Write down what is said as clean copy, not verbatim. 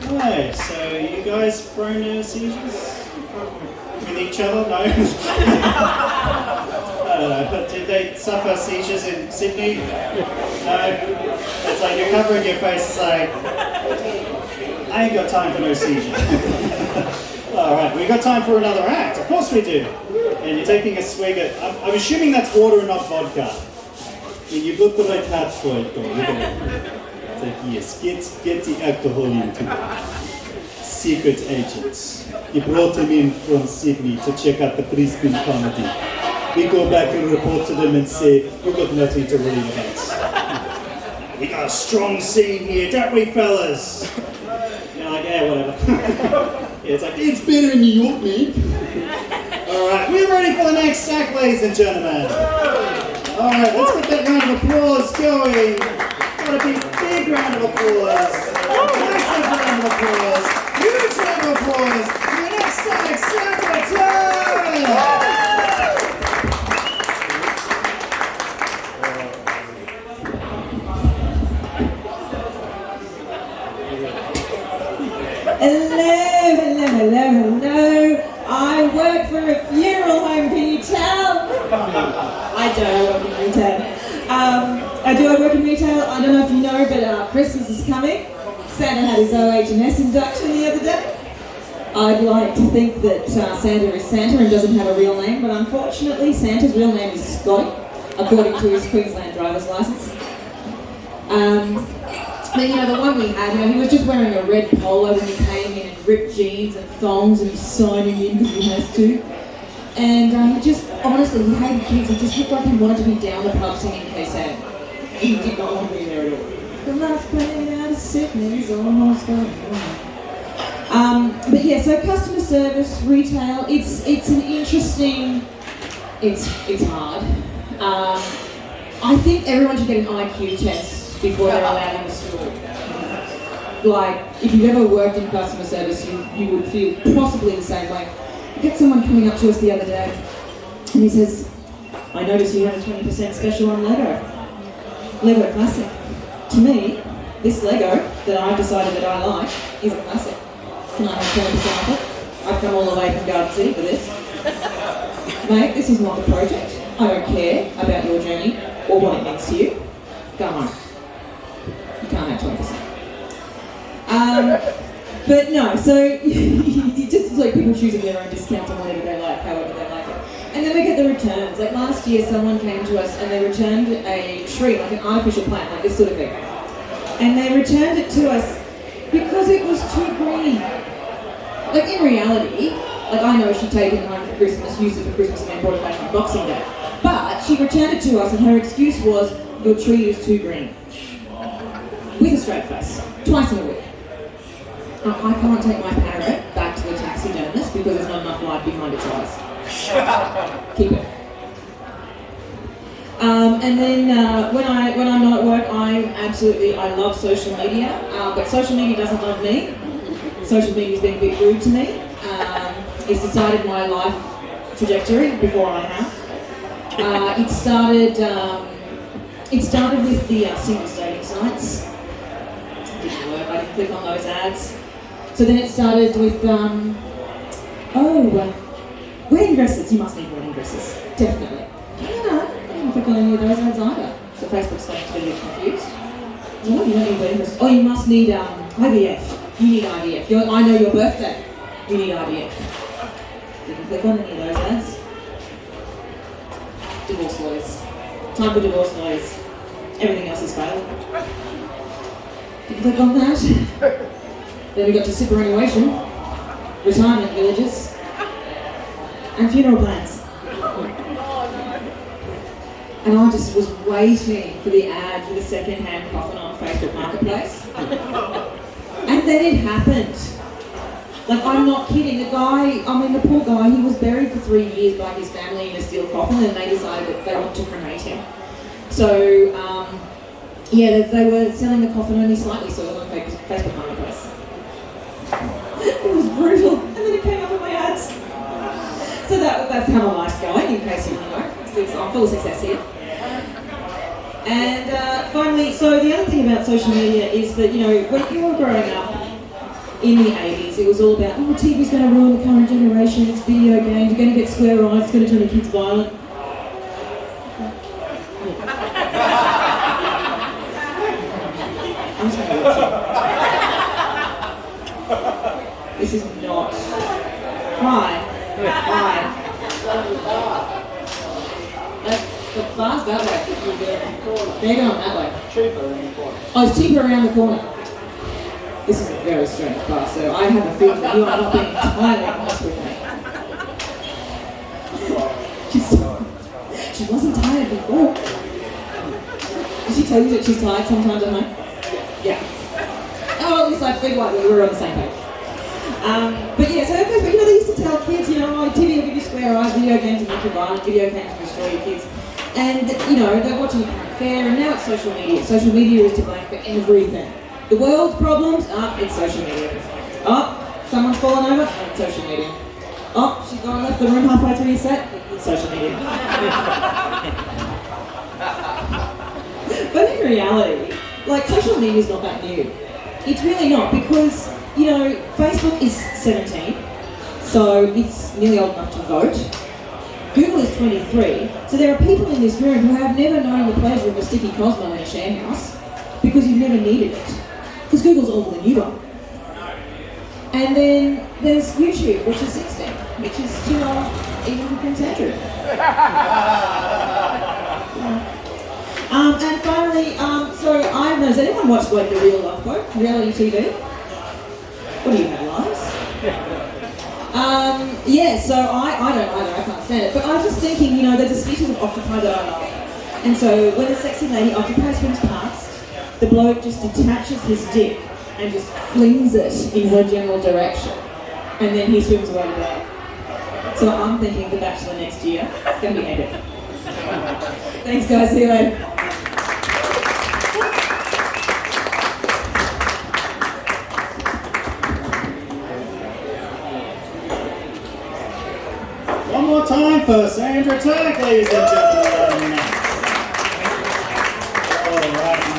Right, so you guys prone to seizures? With each other? No? I don't know, but did they suffer seizures in Sydney? No? It's like you're covering your face, it's like, I ain't got time for no seizure. Alright, we've got time for another act, of course we do. And you're taking a swig at, I'm assuming that's water and not vodka. And you got the right hat for it though, look at it. It's like, yes, get the alcohol into it. Secret agents. You brought him in from Sydney to check out the Brisbane comedy. We go back and report to them and say, we've got nothing to worry about. We got a strong scene here, don't we, fellas? You're like, yeah, whatever. Yeah, it's like, it's better in New York, man. Alright, we're ready for the next act, ladies and gentlemen. Alright, let's get that round of applause going. Got a big round of applause. Massive round of applause. Huge round of applause. For the next act, Santa. Hello. I work for a funeral home, can you tell? I work in retail. I work in retail. I don't know if you know, but Christmas is coming. Santa had his OH&S induction the other day. I'd like to think that Santa is Santa and doesn't have a real name, but unfortunately Santa's real name is Scotty, according to his Queensland driver's license. But you know, the one we had, he was just wearing a red polo when he came in and ripped jeans and thongs and he's signing in because he has to. And he just, honestly, he hated kids. He just looked like he wanted to be down the pub singing K-Sad. He did not want to be there at all. The last plane out of Sydney is almost gone. But yeah, so customer service, retail, it's an interesting, it's hard. I think everyone should get an IQ test before they're allowed in the store. Like, if you've ever worked in customer service, you would feel possibly the same way. I got someone coming up to us the other day, and he says, I noticed you have a 20% special on Lego. Lego Classic. To me, this Lego that I've decided that I like is a classic. Can I have 20% off it? I've come all the way from Garden City for this. Mate, this is not the project. I don't care about your journey or what it means to you. Go on. You can't have 20%. But no, so it's just like people choosing their own discounts on whatever they like, however they like it. And then we get the returns. Like last year, someone came to us and they returned a tree, like an artificial plant, like this sort of thing. And they returned it to us because it was too green. Like in reality, like I know she'd taken it home for Christmas, used it for Christmas, and then brought it back on Boxing Day. But she returned it to us, and her excuse was, your tree is too green. With a straight face, twice in a week. I can't take my parrot back to the taxidermist because there's not enough light behind its eyes. Keep it. And then when I'm not at work, I love social media, but social media doesn't love me. Social media's been a bit rude to me. It's decided my life trajectory before I have. It started with the single dating sites. It didn't work. I didn't click on those ads. So then it started with wedding dresses. You must need wedding dresses, definitely. No, I didn't click on any of those ads either. So Facebook's starting to get a bit confused. Oh, you don't need wedding dresses. Oh, you must need IVF. You need IVF. I know your birthday. You need IVF. Didn't click on any of those ads. Divorce lawyers. Time for divorce lawyers. Everything else has failed. Didn't click on that. Then we got to superannuation, retirement villages, and funeral plans. And I just was waiting for the ad for the second-hand coffin on Facebook Marketplace. And then it happened. Like, I'm not kidding. The poor guy, he was buried for 3 years by his family in a steel coffin, and they decided that they want to cremate him. So, they were selling the coffin only slightly, so it was on Facebook Marketplace. It was brutal, and then it came up in my ads. So that's how my life's going, in case you don't know. I'm full of success here. And finally, so the other thing about social media is that, when you were growing up, in the 80s, it was all about, oh, TV's going to ruin the current generation, it's video games, you're going to get square eyes, it's going to turn the kids violent. I'm just going to watch it. This is not. Hi. The bar's that way. They're going that way. Cheaper in the corner. Oh, it's cheaper around the corner. This is a very strange bar, so I have a feeling that you are not being entirely honest with me. She wasn't tired before. Did she tell you that she's tired sometimes at home? Yeah. Oh, at least I feel like we were on the same page. But yeah, so Facebook, they used to tell kids, TV will give you square eyes, video games will make you violent, video games will destroy your kids. And, they're watching the current affair, and now it's social media. Social media is to blame for everything. The world's problems, it's social media. Someone's fallen over, it's social media. She's gone and left the room halfway through your set, it's social media. But in reality, social media is not that new. It's really not, because, Facebook is 17, so it's nearly old enough to vote. Google is 23, so there are people in this room who have never known the pleasure of a sticky Cosmo in a share house because you've never needed it. Because Google's older than you are. And then there's YouTube, which is 16, which is too old even for Prince Andrew. And finally, so I don't know, has anyone watched The Real Love Boat, reality TV? What do you have, lives? Yeah, so I don't either, I can't stand it. But I was just thinking, there's a species of octopi that I love. And so when a sexy lady octopi swims past, the bloke just detaches his dick and just flings it in her general direction. And then he swims away to that. So I'm thinking The Bachelor next year. It's going to be epic. Thanks guys, see you later. One more time for Sandra Turk, ladies and gentlemen. All right.